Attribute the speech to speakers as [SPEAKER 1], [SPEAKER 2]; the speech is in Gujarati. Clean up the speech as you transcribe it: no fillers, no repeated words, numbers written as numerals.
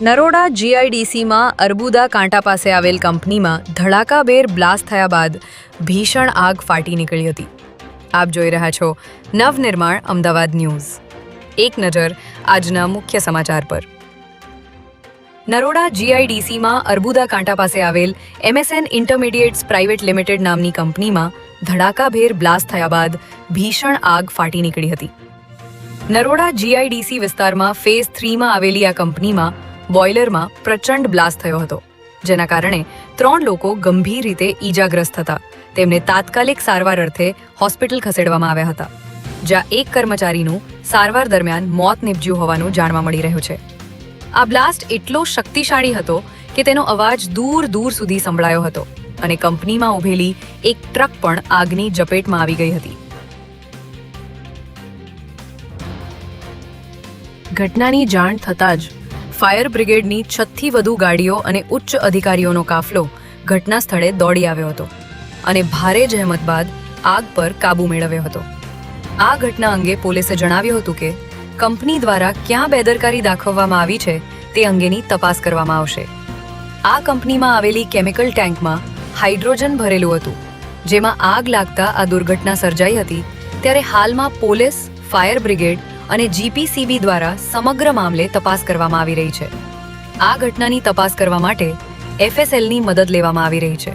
[SPEAKER 1] નરોડા જીઆઈડીસીમાં અર્બુદા કાંટા પાસે આવેલ કંપનીમાં ધડાકાભેર બ્લાસ્ટ થયા બાદ ભીષણ આગ ફાટી નીકળી હતી. આપ જોઈ રહ્યા છો નવનિર્માણ અમદાવાદ ન્યૂઝ. એક નજર આજના મુખ્ય સમાચાર પર. નરોડા જીઆઈડીસીમાં અર્બુદા કાંટા પાસે આવેલ MSN ઇન્ટરમીડિયેટ્સ પ્રાઇવેટ લિમિટેડ નામની કંપનીમાં ધડાકાભેર બ્લાસ્ટ થયા બાદ ભીષણ આગ ફાટી નીકળી હતી. નરોડા જીઆઈડીસી વિસ્તારમાં ફેઝ 3માં આવેલી આ કંપનીમાં બોઇલરમાં પ્રચંડ બ્લાસ્ટ થયો હતો, જેના કારણે 3 લોકો ગંભીર રીતે ઈજાગ્રસ્ત હતા. તેમને તાત્કાલિક સારવાર અર્થે હોસ્પિટલ ખસેડવામાં આવ્યા હતા, જ્યાં એક કર્મચારીનું સારવાર દરમિયાન મોત નીપજ્યું હોવાનું જાણવા મળી રહ્યું છે. આ બ્લાસ્ટ એટલો શક્તિશાળી હતો કે તેનો અવાજ દૂર દૂર સુધી સંભળાયો હતો અને કંપનીમાં ઊભેલી એક ટ્રક પણ આગની ઝપેટમાં આવી ગઈ હતી. ઘટનાની જાણ થતાં જ ફાયર બ્રિગેડની 6 થી વધુ ગાડીઓ અને ઉચ્ચ અધિકારીઓનો કાફલો ઘટના સ્થળે દોડી આવ્યો હતો અને ભારે જહેમત બાદ આગ પર કાબૂ મેળવ્યો હતો. આ ઘટના અંગે પોલીસે જણાવ્યું હતું કે કંપની દ્વારા ક્યાં બેદરકારી દાખવવામાં આવી છે તે અંગેની તપાસ કરવામાં આવશે. આ કંપનીમાં આવેલી કેમિકલ ટેન્કમાં હાઇડ્રોજન ભરેલું હતું, જેમાં આગ લાગતા આ દુર્ઘટના સર્જાઈ હતી. ત્યારે હાલમાં પોલીસ, ફાયર બ્રિગેડ અને GPCB દ્વારા સમગ્ર મામલે તપાસ કરવામાં આવી રહી છે. આ ઘટનાની તપાસ કરવા માટે FSLની મદદ લેવામાં આવી રહી છે.